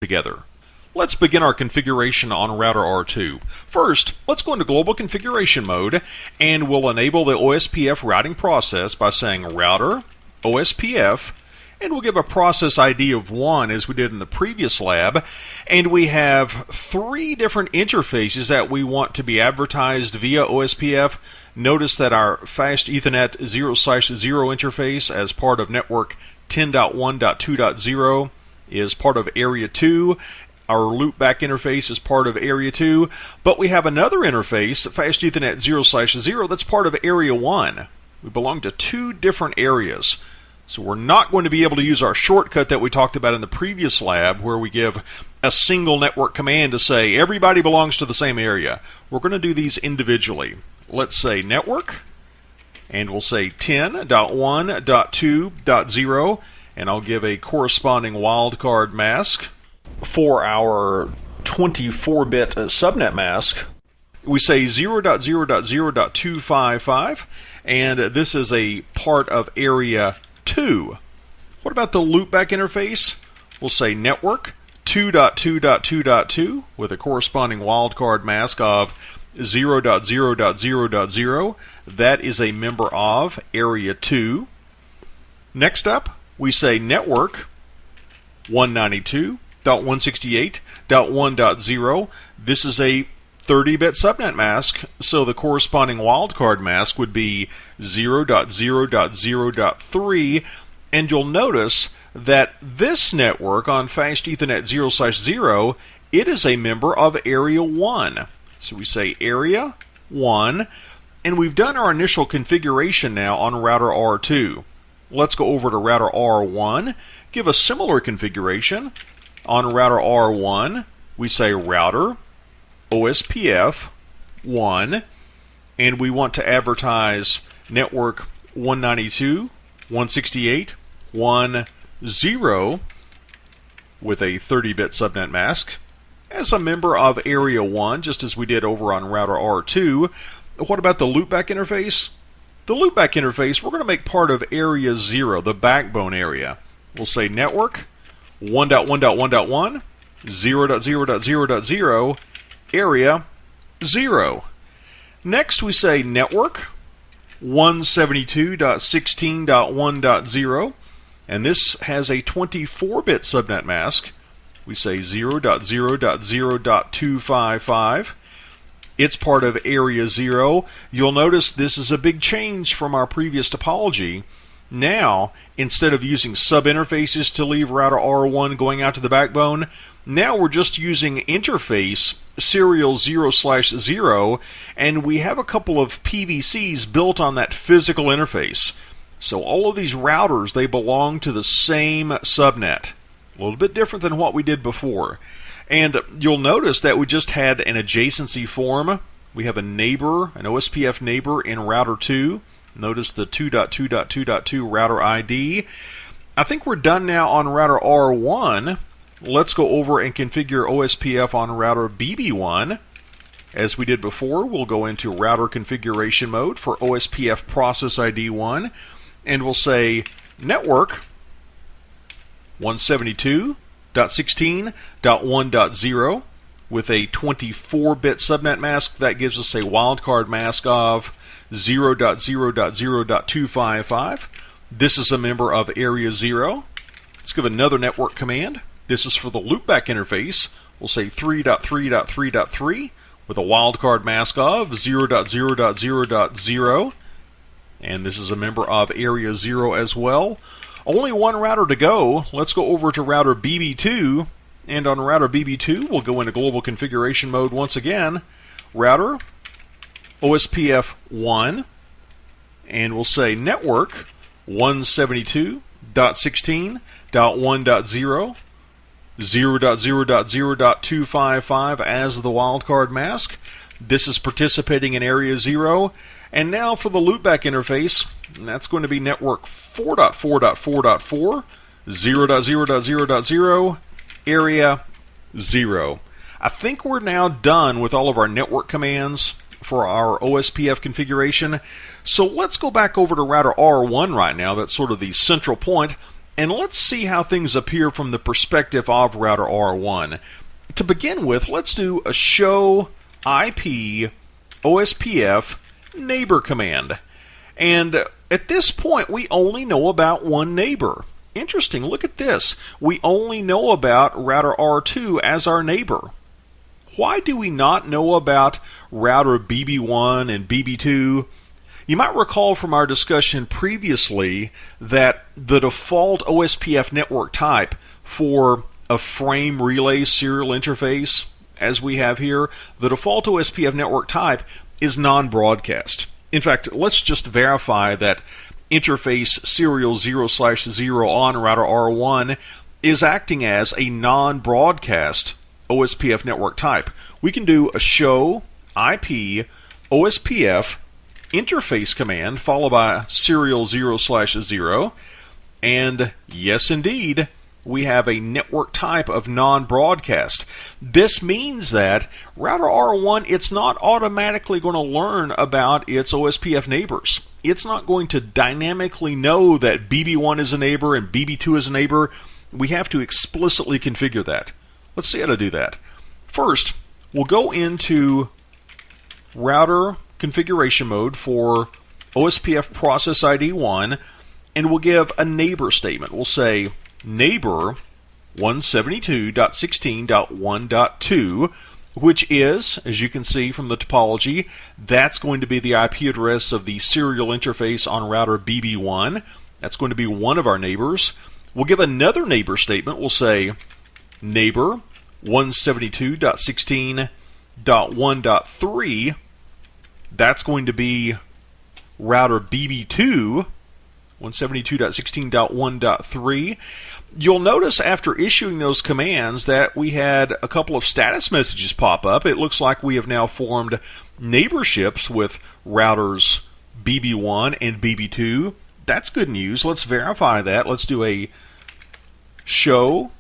together. Let's begin our configuration on router R2. First, let's go into global configuration mode and we'll enable the OSPF routing process by saying router OSPF, and we'll give a process ID of 1 as we did in the previous lab, and we have 3 different interfaces that we want to be advertised via OSPF. Notice that our Fast Ethernet 0/0 interface as part of network 10.1.2.0 is part of area 2. Our loopback interface is part of area 2, but we have another interface, Fast Ethernet 0/0, that's part of area 1. We belong to 2 different areas. So we're not going to be able to use our shortcut that we talked about in the previous lab where we give a single network command to say everybody belongs to the same area. We're going to do these individually. Let's say network, and we'll say 10.1.2.0, and I'll give a corresponding wildcard mask. For our 24-bit subnet mask, we say 0.0.0.255, and this is a part of area 2. What about the loopback interface? We'll say network 2.2.2.2 with a corresponding wildcard mask of 0.0.0.0. That is a member of area 2. Next up, we say network 192.168.1.0. This is a 30-bit subnet mask, so the corresponding wildcard mask would be 0.0.0.3, and you'll notice that this network on Fast Ethernet 0/0, it is a member of area 1. So we say area 1, and we've done our initial configuration now on router R2. Let's go over to router R1, give a similar configuration. On router R1, we say router OSPF 1, and we want to advertise network 192.168.1.0 with a 30-bit subnet mask as a member of area 1, just as we did over on router R2. What about the loopback interface? The loopback interface, we're going to make part of area 0, the backbone area. We'll say network 1.1.1.1, 0.0.0.0, area 0. Next we say network 172.16.1.0, and this has a 24-bit subnet mask. We say 0.0.0.255. It's part of area 0. You'll notice this is a big change from our previous topology. Now, instead of using sub-interfaces to leave router R1 going out to the backbone, now we're just using interface serial 0/0, and we have a couple of PVCs built on that physical interface. So all of these routers, they belong to the same subnet. A little bit different than what we did before. And you'll notice that we just had an adjacency form. We have a neighbor, an OSPF neighbor in router 2. Notice the 2.2.2.2 router ID. I think we're done now on router R1. Let's go over and configure OSPF on router BB1. As we did before, we'll go into router configuration mode for OSPF process ID 1, and we'll say network 172.16.1.0 with a 24-bit subnet mask. That gives us a wildcard mask of 0.0.0.255. This is a member of area 0. Let's give another network command. This is for the loopback interface. We'll say 3.3.3.3 with a wildcard mask of 0.0.0.0, and this is a member of area 0 as well. Only one router to go. Let's go over to router BB2, and on router BB2 we'll go into global configuration mode once again. Router OSPF 1, and we'll say network 172.16.1.0, 0.0.0.255 as the wildcard mask. This is participating in area 0. And now for the loopback interface, that's going to be network 4.4.4.4, 0.0.0.0, area 0. I think we're now done with all of our network commands for our OSPF configuration. So let's go back over to router R1 right now. That's sort of the central point. And let's see how things appear from the perspective of router R1. To begin with, let's do a show IP OSPF neighbor command. And at this point, we only know about one neighbor. Interesting, look at this. We only know about router R2 as our neighbor. Why do we not know about router BB1 and BB2? You might recall from our discussion previously that the default OSPF network type for a frame relay serial interface, as we have here, the default OSPF network type is non-broadcast. In fact, let's just verify that interface serial 0/0 on router R1 is acting as a non-broadcast OSPF network type. We can do a show IP OSPF interface command followed by serial 0/0, and yes indeed, we have a network type of non-broadcast. This means that router R1, it's not automatically going to learn about its OSPF neighbors. It's not going to dynamically know that BB1 is a neighbor and BB2 is a neighbor. We have to explicitly configure that. Let's see how to do that. First, we'll go into router configuration mode for OSPF process ID 1, and we'll give a neighbor statement. We'll say neighbor 172.16.1.2, which is, as you can see from the topology, that's going to be the IP address of the serial interface on router BB1. That's going to be one of our neighbors. We'll give another neighbor statement. We'll say neighbor 172.16.1.3. That's going to be router BB2, 172.16.1.3. You'll notice after issuing those commands that we had a couple of status messages pop up. It looks like we have now formed neighborships with routers BB1 and BB2. That's good news. Let's verify that. Let's do a show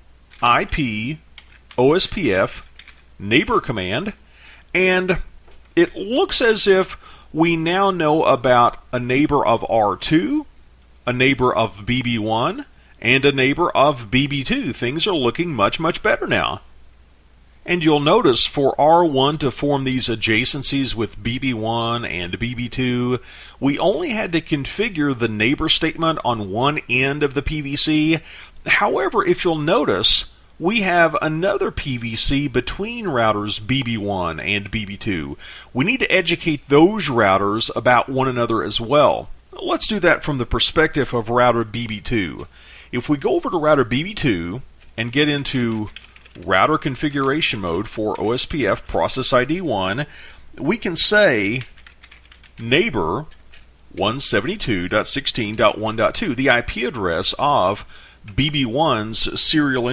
IP OSPF neighbor command, and it looks as if we now know about a neighbor of R2, a neighbor of BB1, and a neighbor of BB2. Things are looking much, much better now. And you'll notice for R1 to form these adjacencies with BB1 and BB2, we only had to configure the neighbor statement on one end of the PVC. However, if you'll notice, we have another PVC between routers BB1 and BB2. We need to educate those routers about one another as well. Let's do that from the perspective of router BB2. If we go over to router BB2 and get into router configuration mode for OSPF process ID 1, we can say neighbor 172.16.1.2, the IP address of BB1's serial